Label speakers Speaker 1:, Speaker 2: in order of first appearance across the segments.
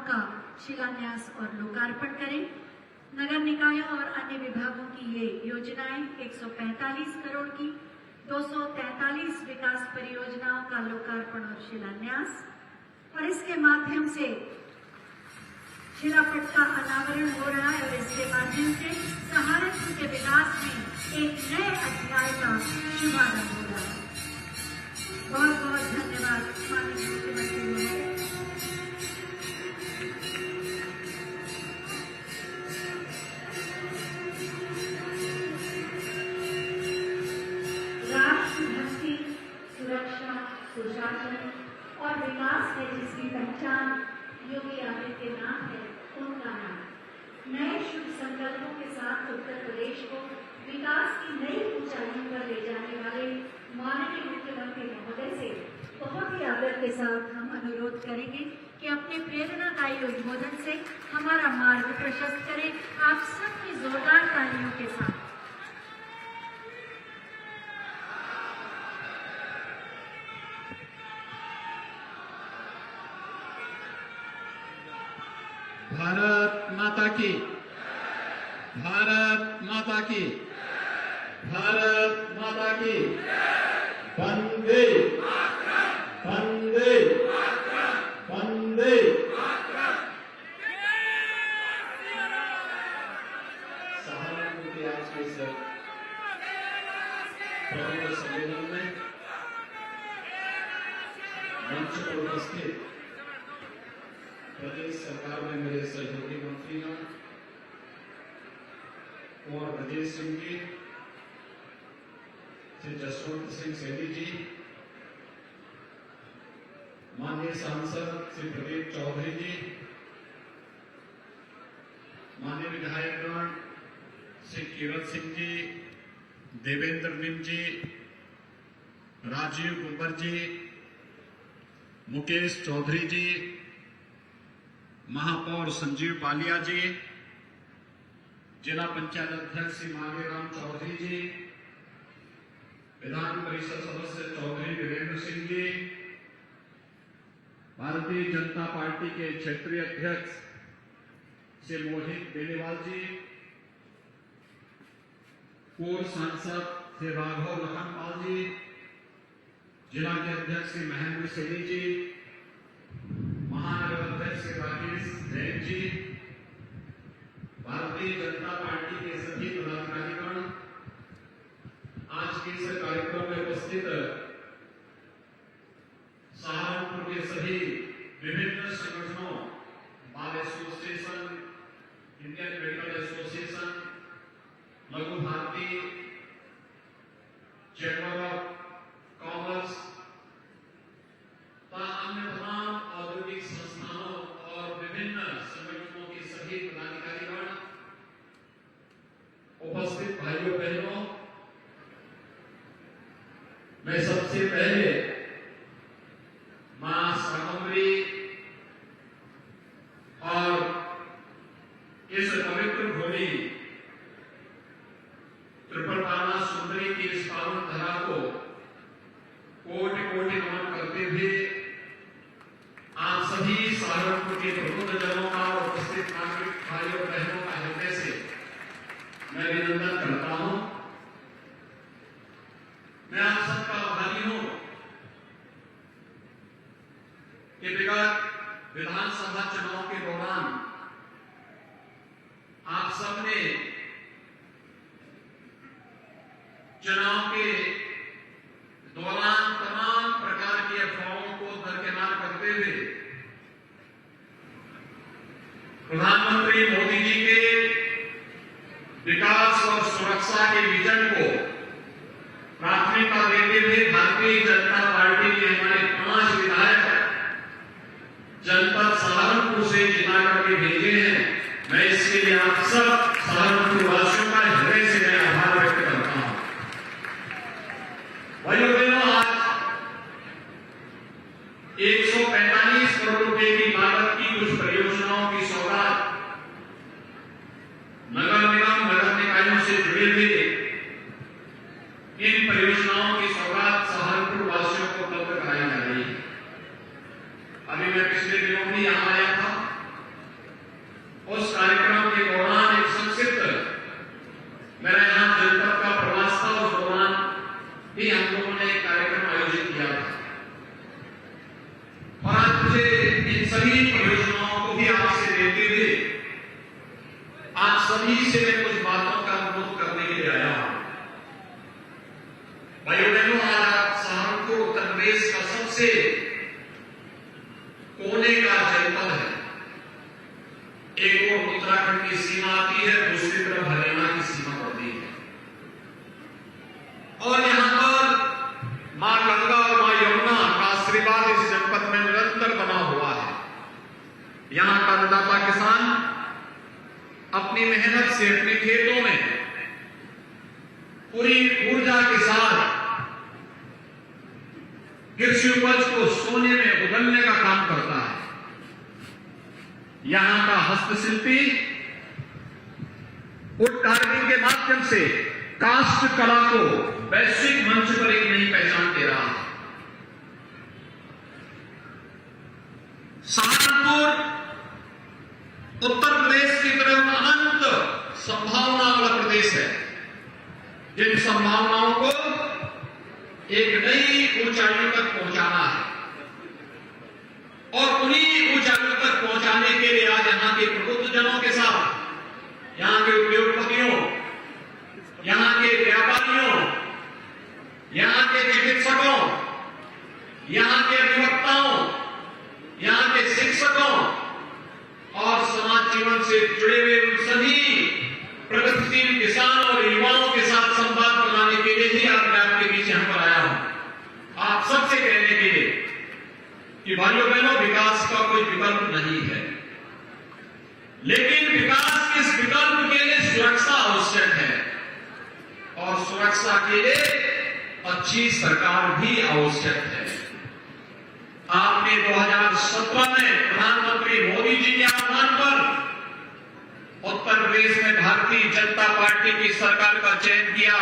Speaker 1: का शिलान्यास और लोकार्पण करें। नगर निकायों और अन्य विभागों की ये योजनाएं 145 करोड़ की 243 विकास परियोजनाओं का लोकार्पण और शिलान्यास, और इसके माध्यम से शिलापट का अनावरण हो रहा है और इसके माध्यम से सहारनपुर के विकास में एक नए अध्याय का शुभारंभ हो रहा है। बहुत बहुत धन्यवाद माननीय मुख्यमंत्री महोदय। राष्ट्रभक्ति, सुरक्षा, सुशासन और विकास है जिसकी पहचान योगी आदित्यनाथ है, उनका नाम। नए शुभ संकल्पों के साथ उत्तर प्रदेश को विकास की नई ऊंचाइयों पर ले जाने वाले माननीय मुख्यमंत्री महोदय से बहुत ही आदर के साथ हम अनुरोध करेंगे कि अपने प्रेरणादायी उद्बोधन से हमारा मार्ग प्रशस्त करें। आप सबकी जोरदार तालियों के साथ।
Speaker 2: भारत माता की, भारत माता की, भारत माता की। वंदे वंदे वंदे। सहारनपुर के आज के इस पवित्र सम्मेलन में मंच पर उपस्थित प्रदेश सरकार में मेरे सहयोगी मंत्रीगण कुंवर ब्रजेश सिंह जी, श्री जसवंत सिंह सैनी जी, माननीय सांसद श्री प्रदीप चौधरी जी, माननीय विधायकगण श्री कीरत सिंह जी, देवेंद्र निम जी, राजीव कुंवर जी, मुकेश चौधरी जी, महापौर संजीव बालिया जी, जिला पंचायत अध्यक्ष श्री मांगेराम चौधरी जी, विधान परिषद सदस्य चौधरी वीरेंद्र सिंह जी, भारतीय जनता पार्टी के क्षेत्रीय अध्यक्ष श्री मोहित बेनीवाल जी, पूर्व सांसद श्री राघव लखनपाल जी, जिला के अध्यक्ष श्री महेंद्र सैनी जी, महानगर अध्यक्ष श्री राजेश जैन जी, भारतीय जनता पार्टी के सभी पदाधिकारीगण, आज के इस कार्यक्रम में उपस्थित सहारनपुर के सभी विभिन्न संगठनों, bar association, Indian medical association, लघु भारती, चैम्बर ऑफ कॉमर्स, अन्य तमाम औद्योगिक संस्थानों और विभिन्न संगठनों के सभी पदाधिकारीगण, उपस्थित भाइयों बहनों, मैं सबसे पहले मां शाकंभरी और इस पवित्र भूमि त्रिपुराना सुंदरी की इस पावन धरा को कोटि कोटि नमन करते हुए आप सभी सहारनपुर के प्रबुद्ध जनों का और उपस्थित नागरिक भाइयों बहनों का हृदय से मैं अभिनंदन करता हूं। मैं आप सबका आभारी हूं कि विगत विधानसभा चुनाव के दौरान आप सबने चुनाव के दौरान तमाम प्रकार की अफवाहों को दरकिनार करते हुए प्रधानमंत्री मोदी जी के विकास और सुरक्षा के विजन को प्राथमिकता देते हुए भारतीय जनता पार्टी के हमारे 5 विधायक जनपद सहारनपुर से जिता करके भेजे हैं। मैं इसके लिए आप सब सहारनपुर वासियों का हृदय से मैं आभार व्यक्त करता हूं। भाइयों बहनों, आज 145 करोड़ रुपए की लागत की कुछ परियोजनाओं की सौगात नगर निगम, नगर निकायों से जुड़े हुए इन परियोजनाओं की सौगात सहारनपुर वासियों को उपलब्ध कराई जा रही है। अभी मैं पिछले दिनों में यहां आया था सभी से मैं कुछ बातों का अनुरोध करने के लिए आया हूं। भाइयों बहनों, आज सहारनपुर उत्तर प्रदेश का सबसे कोने का जनपद है। एक ओर उत्तराखंड की सीमा आती है, दूसरी तरफ हरियाणा की सीमा पड़ती है। और यहां पर मां गंगा और मां यमुना का आशीर्वाद इस जनपद में निरंतर बना हुआ है। यहां का अन्नदाता किसान अपनी मेहनत से अपने खेतों में पूरी ऊर्जा के साथ कृषि उपज को सोने में बदलने का काम करता है। यहां का हस्तशिल्पी वुड कार्विंग के माध्यम से काष्ठ कला को वैश्विक मंच पर एक नई पहचान दे रहा है। सहारनपुर उत्तर प्रदेश की तरफ अनंत संभावना वाला प्रदेश है, जिन संभावनाओं को एक नई ऊंचाइयों तक पहुंचाना है। और उन्हीं ऊंचाइयों तक पहुंचाने के लिए आज यहां के प्रबुद्धजनों के साथ, यहां के उद्योगपतियों, यहां के व्यापारियों, यहां के चिकित्सकों, यहां के अधिवक्ताओं, यहां के शिक्षकों और समाज जीवन से जुड़े हुए उन सभी प्रगतिशील किसानों और युवाओं के साथ संवाद बनाने के लिए ही आज मैं आपके बीच यहां पर आया हूं। आप सबसे कहने के लिए कि भाइयों बहनों, विकास का कोई विकल्प नहीं है, लेकिन विकास के इस विकल्प के लिए सुरक्षा आवश्यक है और सुरक्षा के लिए अच्छी सरकार भी आवश्यक है। आपने 2017 में प्रधानमंत्री मोदी जी के आह्वान पर उत्तर प्रदेश में भारतीय जनता पार्टी की सरकार का चयन किया।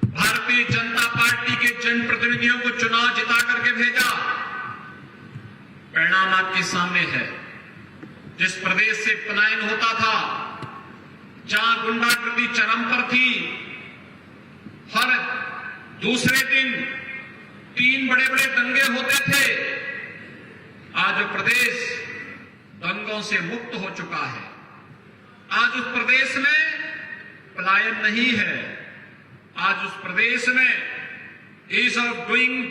Speaker 2: भारतीय जनता पार्टी के जनप्रतिनिधियों को चुनाव जिता करके भेजा। परिणाम आपके सामने है। जिस प्रदेश से पलायन होता था, जहां गुंडागर्दी चरम पर थी, हर दूसरे दिन 3 बड़े-बड़े दंगे होते थे, आज वो प्रदेश दंगों से मुक्त हो चुका है। आज उस प्रदेश में पलायन नहीं है। आज उस प्रदेश में ईज ऑफ डूइंग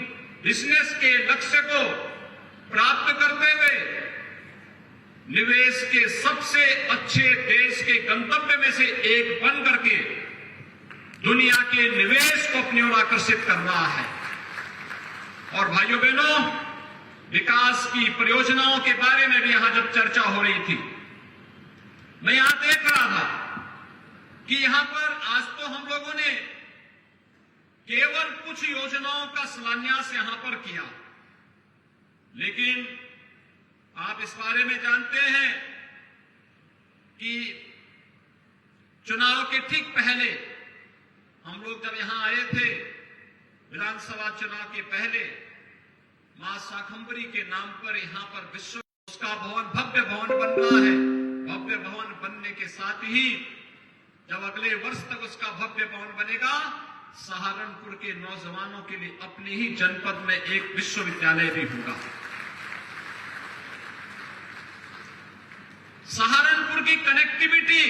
Speaker 2: बिजनेस के लक्ष्य को प्राप्त करते हुए निवेश के सबसे अच्छे देश के गंतव्य में से एक बन करके दुनिया के निवेश को अपनी ओर आकर्षित कर रहा है। और भाइयों बहनों, विकास की परियोजनाओं के बारे में भी यहां जब चर्चा हो रही थी, मैं यहां देख रहा था कि यहां पर आज तो हम लोगों ने केवल कुछ योजनाओं का शिलान्यास यहां पर किया, लेकिन आप इस बारे में जानते हैं कि चुनाव के ठीक पहले हम लोग जब यहां आए थे, विधानसभा चुनाव के पहले, मां शाकंभरी के नाम पर यहां पर विश्व उसका भवन, भव्य भवन बन रहा है। भव्य भवन बनने के साथ ही जब अगले वर्ष तक उसका भव्य भवन बनेगा, सहारनपुर के नौजवानों के लिए अपने ही जनपद में एक विश्वविद्यालय भी होगा। सहारनपुर की कनेक्टिविटी,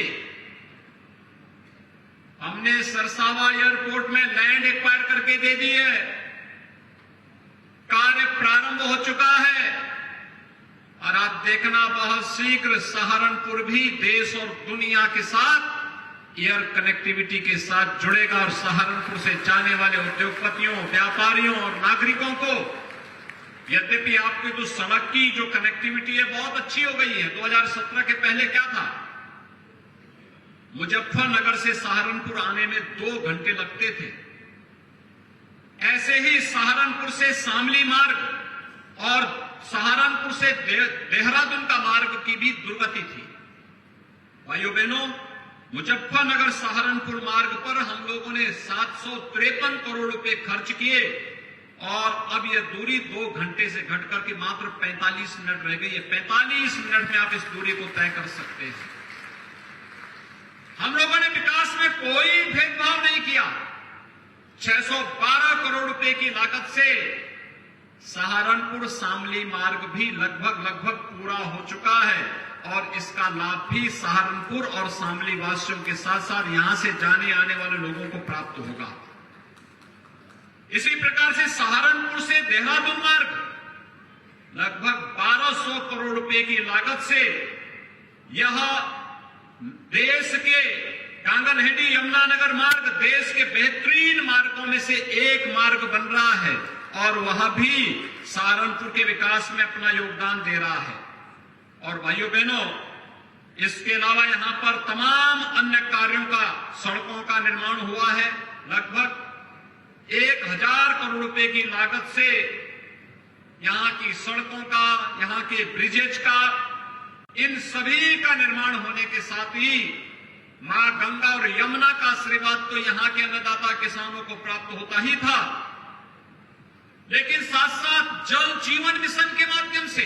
Speaker 2: हमने सरसावा एयरपोर्ट में लैंड एक्वायर करके दे दी है, कार्य प्रारंभ हो चुका है और आप देखना बहुत शीघ्र सहारनपुर भी देश और दुनिया के साथ एयर कनेक्टिविटी के साथ जुड़ेगा और सहारनपुर से जाने वाले उद्योगपतियों, व्यापारियों और नागरिकों को, यद्यपि आपकी तो सड़क की जो कनेक्टिविटी है बहुत अच्छी हो गई है। 2017 के पहले क्या था, मुजफ्फरनगर से सहारनपुर आने में 2 घंटे लगते थे। ऐसे ही सहारनपुर से शामली मार्ग और सहारनपुर से देहरादून का मार्ग की भी दुर्गति थी। भाइयों बहनों, मुजफ्फरनगर सहारनपुर मार्ग पर हम लोगों ने 753 करोड़ रुपए खर्च किए और अब यह दूरी 2 घंटे से घटकर के मात्र 45 मिनट रह गई है। 45 मिनट में आप इस दूरी को तय कर सकते हैं। हम लोगों ने विकास में कोई भेदभाव नहीं किया। 612 करोड़ रुपए की लागत से सहारनपुर शामली मार्ग भी लगभग पूरा हो चुका है और इसका लाभ भी सहारनपुर और शामली वासियों के साथ साथ यहां से जाने आने वाले लोगों को प्राप्त होगा। इसी प्रकार से सहारनपुर से देहरादून मार्ग लगभग 1200 करोड़ रुपए की लागत से यह देश के कांगनहेडी यमुनानगर मार्ग देश के बेहतरीन मार्गों में से एक मार्ग बन रहा है और वह भी सहारनपुर के विकास में अपना योगदान दे रहा है। और भाइयों बहनों, इसके अलावा यहां पर तमाम अन्य कार्यों का, सड़कों का निर्माण हुआ है। लगभग 1000 करोड़ रुपए की लागत से यहां की सड़कों का, यहां के ब्रिजेज का, इन सभी का निर्माण होने के साथ ही मां गंगा और यमुना का आशीर्वाद तो यहां के अन्नदाता किसानों को प्राप्त होता ही था, लेकिन साथ साथ जल जीवन मिशन के माध्यम से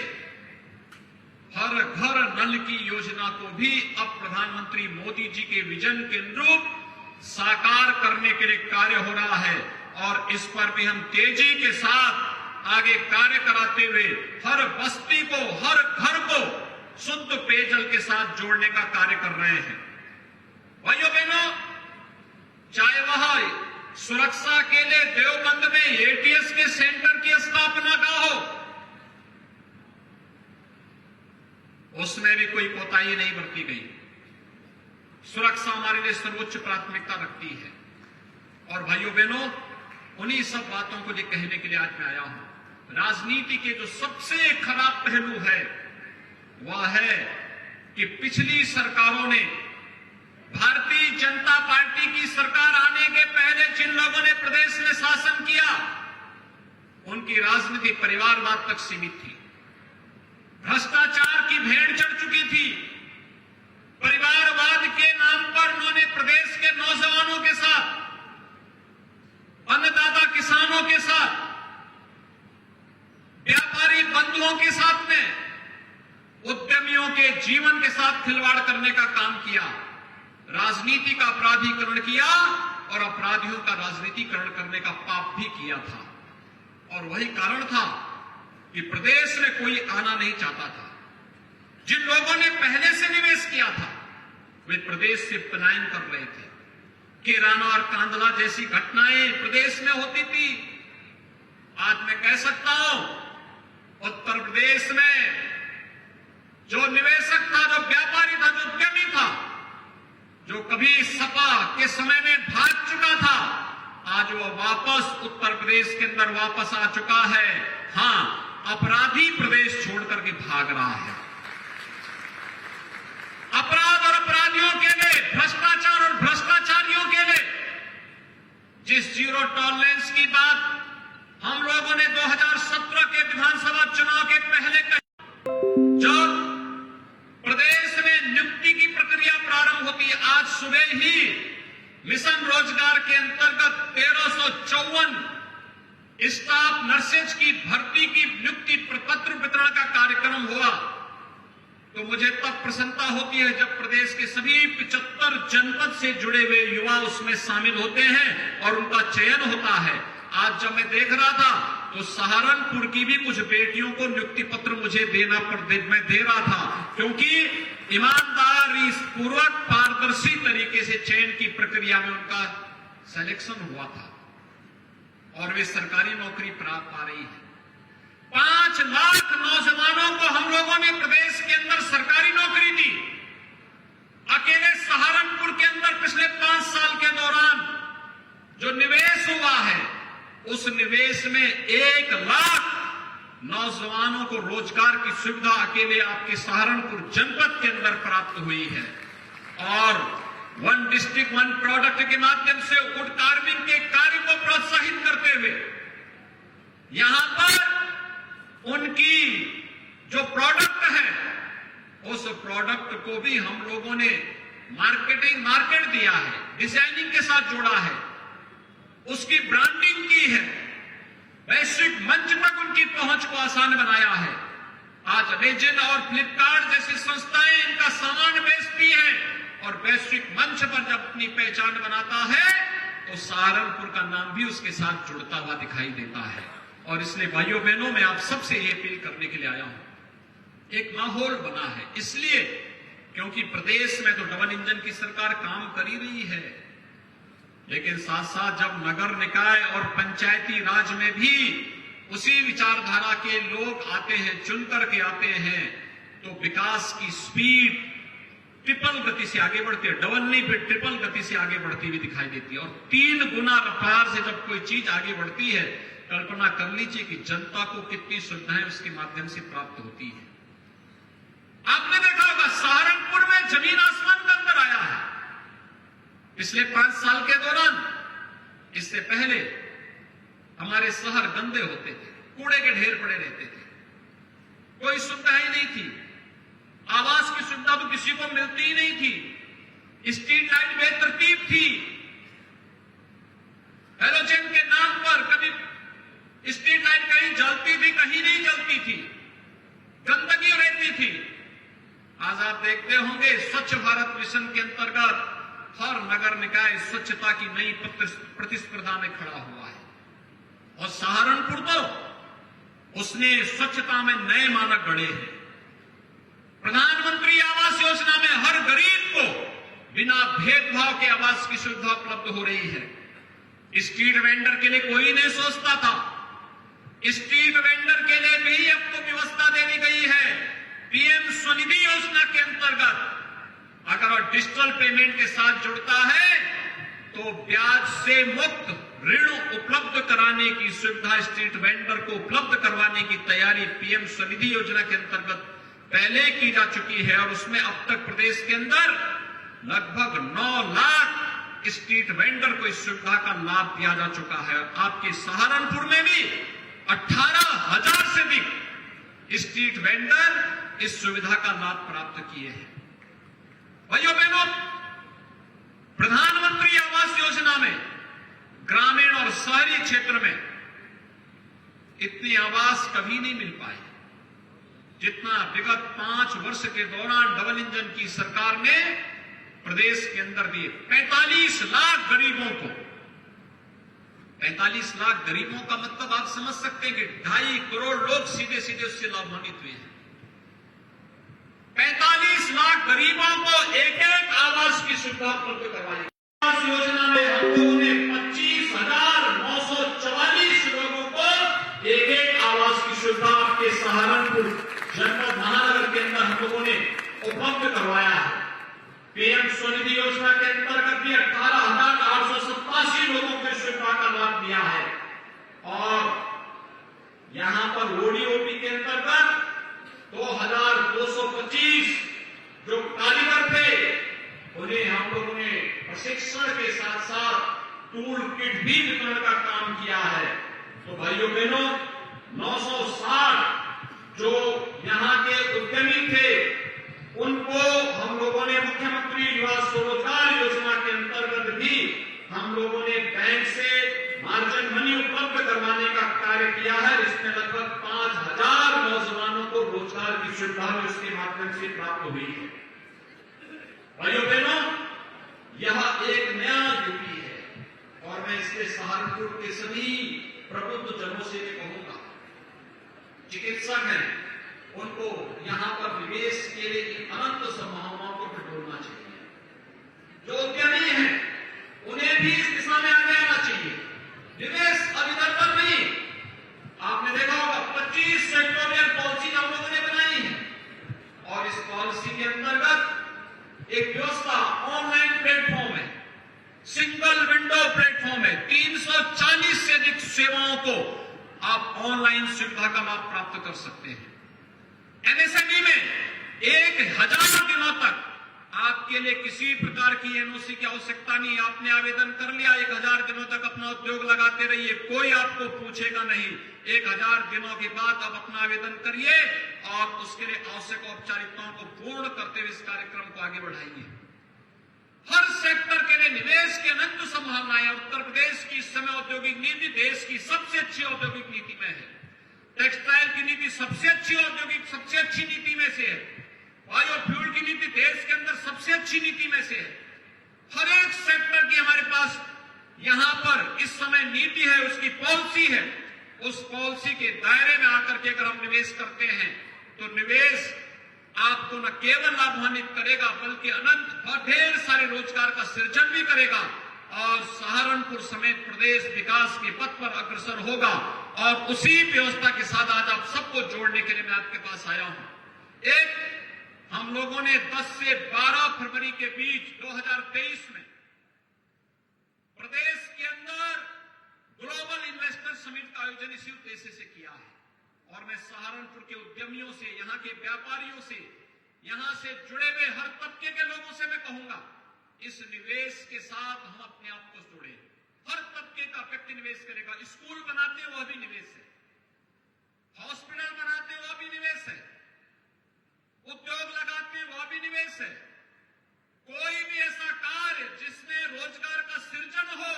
Speaker 2: हर घर नल की योजना को भी अब प्रधानमंत्री मोदी जी के विजन के अनुरूप साकार करने के लिए कार्य हो रहा है और इस पर भी हम तेजी के साथ आगे कार्य कराते हुए हर बस्ती को, हर घर को शुद्ध पेयजल के साथ जोड़ने का कार्य कर रहे हैं। भाइयों बहनों, चाहे वह सुरक्षा के लिए देवबंद में एटीएस के सेंटर की स्थापना का हो, उसमें भी कोई कोताही नहीं बरती गई। सुरक्षा हमारे लिए सर्वोच्च प्राथमिकता रखती है। और भाइयों बहनों, उन्हीं सब बातों को कहने के लिए आज मैं आया हूं। राजनीति के जो सबसे खराब पहलू है वह है कि पिछली सरकारों ने, भारतीय जनता पार्टी की सरकार आने के पहले जिन लोगों ने प्रदेश में शासन किया, उनकी राजनीति परिवारवाद तक सीमित थी, भ्रष्टाचार की भेड़ चढ़ चुकी थी। परिवारवाद के नाम पर उन्होंने प्रदेश के नौजवानों के साथ, अन्नदाता किसानों के साथ, व्यापारी बंधुओं के साथ में, उद्यमियों के जीवन के साथ खिलवाड़ करने का काम किया, राजनीति का अपराधीकरण किया और अपराधियों का राजनीतिकरण करने का पाप भी किया था। और वही कारण था कि प्रदेश में कोई आना नहीं चाहता था। जिन लोगों ने पहले से निवेश किया था वे प्रदेश से पलायन कर रहे थे। केराना और कांदला जैसी घटनाएं प्रदेश में होती थी। आज मैं कह सकता हूं, उत्तर प्रदेश में जो निवेशक था, जो व्यापारी था, जो उद्यमी था, जो कभी सपा के समय में भाग चुका था, आज वो वापस उत्तर प्रदेश के अंदर वापस आ चुका है। हां, अपराधी प्रदेश छोड़कर के भाग रहा है। अपराध और अपराधियों के लिए, भ्रष्टाचार और भ्रष्टाचारियों के लिए जिस जीरो टॉलरेंस की बात हम लोगों ने 2017 के विधानसभा चुनाव के पहले कही, जब प्रदेश में नियुक्ति की प्रक्रिया प्रारंभ होती है, आज सुबह ही मिशन रोजगार के अंतर्गत 1354 स्टाफ नर्सेज की भर्ती की नियुक्ति प्रपत्र वितरण का कार्यक्रम हुआ, तो मुझे तब प्रसन्नता होती है जब प्रदेश के सभी 75 जनपद से जुड़े हुए युवा उसमें शामिल होते हैं और उनका चयन होता है। आज जब मैं देख रहा था तो सहारनपुर की भी कुछ बेटियों को नियुक्ति पत्र मुझे मैं दे रहा था, क्योंकि ईमानदारी पूर्वक पारदर्शी तरीके से चयन की प्रक्रिया में उनका सिलेक्शन हुआ था और वे सरकारी नौकरी प्राप्त पा रही है। 5 लाख नौजवानों को हम लोगों ने प्रदेश के अंदर सरकारी नौकरी दी। अकेले सहारनपुर के अंदर पिछले 5 साल के दौरान जो निवेश हुआ है, उस निवेश में 1 लाख नौजवानों को रोजगार की सुविधा अकेले आपके सहारनपुर जनपद के अंदर प्राप्त हुई है। और 1 डिस्ट्रिक्ट 1 प्रोडक्ट के माध्यम से वुड कार्विंग के कार्य को प्रोत्साहित करते हुए यहां पर उनकी जो प्रोडक्ट है, उस प्रोडक्ट को भी हम लोगों ने मार्केट दिया है, डिजाइनिंग के साथ जोड़ा है, उसकी ब्रांडिंग की है, वैश्विक मंच तक उनकी पहुंच को आसान बनाया है। आज अमेजन और फ्लिपकार्ट जैसी संस्थाएं इनका सामान बेचती हैं और वैश्विक मंच पर जब अपनी पहचान बनाता है तो सहारनपुर का नाम भी उसके साथ जुड़ता हुआ दिखाई देता है। और इसलिए भाइयों बहनों, मैं आप सबसे ये अपील करने के लिए आया हूं एक माहौल बना है, इसलिए क्योंकि प्रदेश में तो डबल इंजन की सरकार काम कर ही रही है, लेकिन साथ साथ जब नगर निकाय और पंचायती राज में भी उसी विचारधारा के लोग आते हैं, चुन करके आते हैं, तो विकास की स्पीड ट्रिपल गति से आगे बढ़ती है, डबल नहीं फिर ट्रिपल गति से आगे बढ़ती हुई दिखाई देती है। और 3 गुना रफ्तार से जब कोई चीज आगे बढ़ती है, कल्पना कर लीजिए कि जनता को कितनी सुविधाएं उसके माध्यम से प्राप्त होती है। आपने देखा होगा सहारनपुर में जमीन आसमान का अंतर आया है पिछले 5 साल के दौरान। इससे पहले हमारे शहर गंदे होते थे, कूड़े के ढेर पड़े रहते थे, कोई सुविधा ही नहीं थी, आवास की सुविधा तो किसी को मिलती ही नहीं थी, स्ट्रीट लाइट बेतरतीब थी, हेलोजन के नाम पर कभी स्ट्रीट लाइट कहीं जलती थी, कहीं नहीं जलती थी, गंदगी रहती थी। आज आप देखते होंगे स्वच्छ भारत मिशन के अंतर्गत हर नगर निकाय स्वच्छता की नई प्रतिस्पर्धा में खड़ा हुआ है, और सहारनपुर तो उसने स्वच्छता में नए मानक गढ़े हैं। प्रधानमंत्री आवास योजना में हर गरीब को बिना भेदभाव के आवास की सुविधा उपलब्ध हो रही है। स्ट्रीट वेंडर के लिए कोई नहीं सोचता था, स्ट्रीट वेंडर के लिए भी अब तो व्यवस्था दे दी गई है। पीएम स्वनिधि योजना के अंतर्गत अगर वह डिजिटल पेमेंट के साथ जुड़ता है तो ब्याज से मुक्त ऋण उपलब्ध कराने की सुविधा स्ट्रीट वेंडर को उपलब्ध करवाने की तैयारी पीएम स्वनिधि योजना के अंतर्गत पहले की जा चुकी है, और उसमें अब तक प्रदेश के अंदर लगभग 9 लाख स्ट्रीट वेंडर को इस सुविधा का लाभ दिया जा चुका है। आपके सहारनपुर में भी 18,000 से अधिक स्ट्रीट वेंडर इस सुविधा का लाभ प्राप्त किए हैं। भाइयों बहनों, प्रधानमंत्री आवास योजना में ग्रामीण और शहरी क्षेत्र में इतने आवास कभी नहीं मिल पाए जितना विगत 5 वर्ष के दौरान डबल इंजन की सरकार ने प्रदेश के अंदर दिए। 45 लाख गरीबों को, 45 लाख गरीबों का मतलब आप समझ सकते हैं कि 2.5 करोड़ लोग सीधे सीधे उससे लाभान्वित हुए हैं। 45 लाख गरीबों को एक आवास की सुविधा उपलब्ध करवाई। आवास योजना में हम लोगों ने 25,944 लोगों को एक आवास की सुविधा आपके सहारनपुर जनपद महानगर के अंदर हम लोगों ने उपलब्ध करवाया है। पीएम स्वनिधि योजना के अंतर्गत भी 18,887 लोगों को सुविधा का लाभ दिया है, और यहां पर ओडीओपी के अंतर्गत 2,225 जो कारीगर थे उन्हें हम लोगों ने प्रशिक्षण के साथ साथ टूल किट भी वितरण का काम किया है। तो भाइयों बहनों, 960 जो यहां के उद्यमी थे उनको हम लोगों ने मुख्यमंत्री युवा स्वरोजगार योजना के अंतर्गत भी हम लोगों ने बैंक से मार्जिन मनी उपलब्ध करवाने का कार्य किया है। इसमें लगभग 5,000 नौजवानों को रोजगार की सुविधा इसके माध्यम से प्राप्त हुई है। भाइयों बहनों, यह एक नया यूपी है, और मैं इसके सहारनपुर के सभी प्रबुद्ध जनों से भी कहूंगा, चिकित्सक हैं उनको यहां पर निवेश के लिए अनंत संभावनाओं को टटोलना चाहिए। जो उद्यमी हैं उन्हें भी इस दिशा में आगे आना चाहिए। निवेश अब इधर पर नहीं, आपने देखा होगा 25 सेक्टोरियल पॉलिसी हम लोगों ने बनाई है, और इस पॉलिसी के अंतर्गत एक व्यवस्था ऑनलाइन प्लेटफॉर्म है, सिंगल विंडो प्लेटफॉर्म है। 340 से अधिक सेवाओं को आप ऑनलाइन सुविधा का लाभ प्राप्त कर सकते हैं। एमएसएमई में 1,000 दिनों तक आपके लिए किसी प्रकार की एनओसी की आवश्यकता नहीं। आपने आवेदन कर लिया, 1,000 दिनों तक अपना उद्योग लगाते रहिए, कोई आपको पूछेगा नहीं। 1,000 दिनों के बाद आप अपना आवेदन करिए और उसके लिए आवश्यक औपचारिकताओं को पूर्ण करते हुए इस कार्यक्रम को आगे बढ़ाइए। हर सेक्टर के लिए निवेश की अनंत संभावनाएं। उत्तर प्रदेश की इस समय औद्योगिक नीति देश की सबसे अच्छी औद्योगिक नीति में है। टेक्सटाइल की नीति सबसे अच्छी नीति में से है। बायोफ्यूल की नीति देश के अंदर सबसे अच्छी नीति में से है। हर एक सेक्टर की हमारे पास यहां पर इस समय नीति है, उसकी पॉलिसी है। उस पॉलिसी के दायरे में आकर के अगर हम निवेश करते हैं तो निवेश आपको न केवल लाभान्वित करेगा बल्कि अनंत और ढेर सारे रोजगार का सृजन भी करेगा और सहारनपुर समेत प्रदेश विकास के पथ पर अग्रसर होगा। और उसी व्यवस्था के साथ आज आप सबको जोड़ने के लिए मैं आपके पास आया हूं। एक, हम लोगों ने 10 से 12 फरवरी के बीच 2023 में प्रदेश के अंदर ग्लोबल इन्वेस्टर समिट का आयोजन इसी उद्देश्य से किया है। और मैं सहारनपुर के उद्यमियों से, यहाँ के व्यापारियों से, यहाँ से जुड़े हुए हर तबके के लोगों से मैं कहूंगा, इस निवेश के साथ हम अपने आप को जोड़े। हर तबके का व्यक्ति निवेश करेगा। स्कूल बनाते वह भी निवेश है, हॉस्पिटल बनाते वह भी निवेश है, उद्योग लगाते वह भी निवेश है। कोई भी ऐसा कार्य जिसमें रोजगार का सृजन हो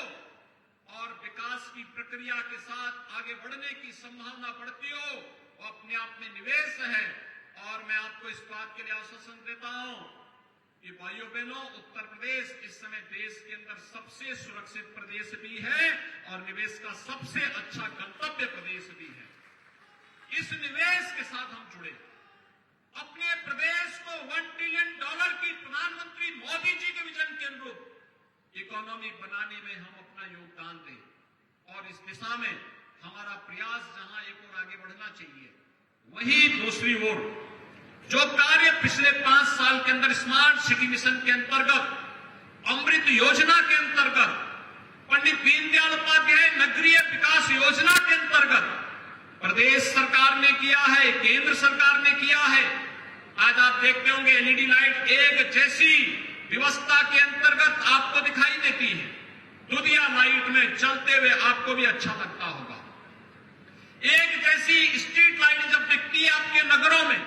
Speaker 2: और विकास की प्रक्रिया के साथ आगे बढ़ने की संभावना बढ़ती हो, वो अपने आप में निवेश है। और मैं आपको इस बात के लिए आश्वासन देता हूं कि भाइयों बहनों, उत्तर प्रदेश इस समय देश के अंदर सबसे सुरक्षित प्रदेश भी है और निवेश का सबसे अच्छा गंतव्य प्रदेश भी है। इस निवेश के साथ हम जुड़े, अपने प्रदेश को $1 ट्रिलियन की प्रधानमंत्री मोदी जी के विजन के अनुरूप इकोनॉमी बनाने में हम अपना योगदान दें। और इस दिशा में हमारा प्रयास जहां एक और आगे बढ़ना चाहिए, वहीं दूसरी ओर जो कार्य पिछले 5 साल के अंदर स्मार्ट सिटी मिशन के अंतर्गत, अमृत योजना के अंतर्गत, पंडित दीनदयाल उपाध्याय नगरीय विकास योजना के अंतर्गत प्रदेश सरकार ने किया है, केंद्र सरकार ने किया है। आज आप देखते होंगे एलईडी लाइट एक जैसी व्यवस्था के अंतर्गत आपको दिखाई देती है। दुधिया लाइट में चलते हुए आपको भी अच्छा लगता होगा। एक जैसी स्ट्रीट लाइट जब दिखती है आपके नगरों में,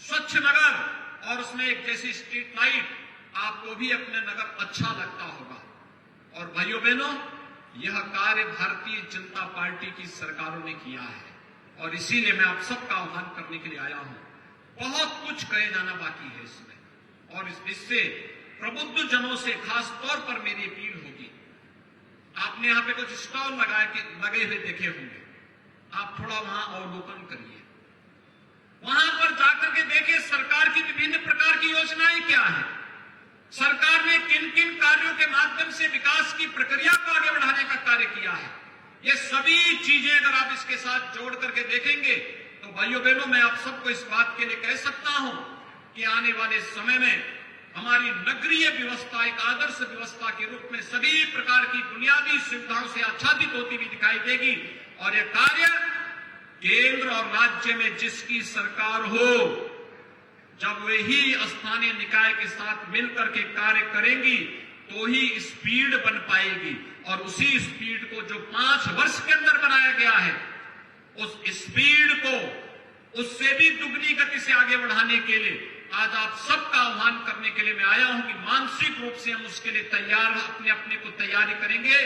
Speaker 2: स्वच्छ नगर, और उसमें एक जैसी स्ट्रीट लाइट, आपको भी अपने नगर अच्छा लगता होगा। और भाइयों बहनों, यह कार्य भारतीय जनता पार्टी की सरकारों ने किया है और इसीलिए मैं आप सबका आह्वान करने के लिए आया हूं। बहुत कुछ कहे जाना बाकी है इसमें, और इससे प्रबुद्ध जनों से खास तौर पर मेरी अपील होगी। आपने यहां पे कुछ स्टॉल लगे हुए देखे होंगे, आप थोड़ा वहां अवलोकन करिए, वहां पर जाकर के देखिए सरकार की विभिन्न प्रकार की योजनाएं क्या है, सरकार ने किन किन कार्यों के माध्यम से विकास की प्रक्रिया को आगे बढ़ाने का कार्य किया है। ये सभी चीजें अगर आप इसके साथ जोड़ करके देखेंगे तो भाइयों बहनों, मैं आप सबको इस बात के लिए कह सकता हूं कि आने वाले समय में हमारी नगरीय व्यवस्था एक आदर्श व्यवस्था के रूप में सभी प्रकार की बुनियादी सुविधाओं से आच्छादित होती हुई दिखाई देगी। और यह कार्य केंद्र और राज्य में जिसकी सरकार हो, जब वे ही स्थानीय निकाय के साथ मिलकर के कार्य करेंगी तो ही स्पीड बन पाएगी। और उसी स्पीड को जो 5 वर्ष के अंदर बनाया गया है, उस स्पीड को उससे भी दुगनी गति से आगे बढ़ाने के लिए आज आप सबका आह्वान करने के लिए मैं आया हूं कि मानसिक रूप से हम उसके लिए तैयार, अपने को तैयारी करेंगे।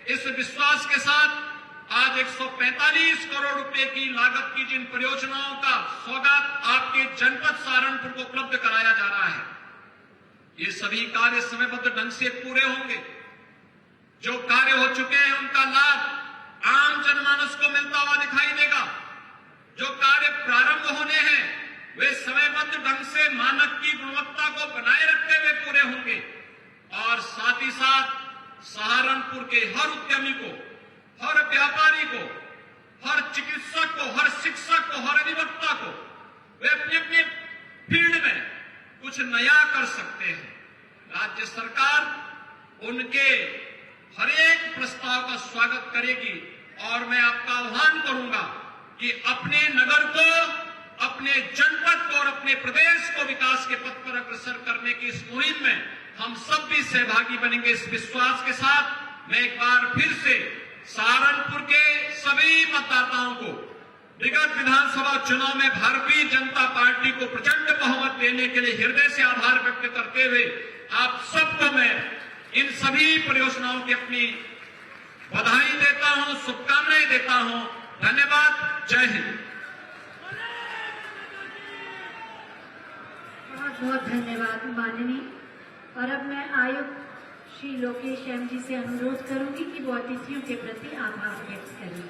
Speaker 2: इस विश्वास के साथ आज 145 करोड़ रुपए की लागत की जिन परियोजनाओं का सौगात आपके जनपद सहारनपुर को उपलब्ध कराया जा रहा है, ये सभी कार्य समयबद्ध ढंग से पूरे होंगे। जो कार्य हो चुके हैं उनका लाभ आम जनमानस को मिलता हुआ दिखाई देगा। जो कार्य प्रारंभ होने हैं वे समयबद्ध ढंग से मानक की गुणवत्ता को बनाए रखते हुए पूरे होंगे। और साथ ही साथ सहारनपुर के हर उद्यमी को, हर व्यापारी को, हर चिकित्सक को, हर शिक्षक को, हर अधिवक्ता को वे अपने अपने फील्ड में कुछ नया कर सकते हैं। राज्य सरकार उनके हर एक प्रस्ताव का स्वागत करेगी। और मैं आपका आह्वान करूंगा कि अपने नगर को, अपने जनपद को और अपने प्रदेश को विकास के पथ पर अग्रसर करने की इस मुहिम में हम सब भी सहभागी बनेंगे। इस विश्वास के साथ मैं एक बार फिर से सहारनपुर के सभी मतदाताओं को विगत विधानसभा चुनाव में भारतीय जनता पार्टी को प्रचंड बहुमत देने के लिए हृदय से आभार व्यक्त करते हुए आप सबको मैं इन सभी परियोजनाओं की अपनी बधाई देता हूं, शुभकामनाएं देता हूं। धन्यवाद। जय हिंद।
Speaker 1: बहुत बहुत धन्यवाद माननीय। और अब मैं आयुक्त श्री लोकेश एम जी से अनुरोध करूंगी कि वो अतिथियों के प्रति आभार व्यक्त करें।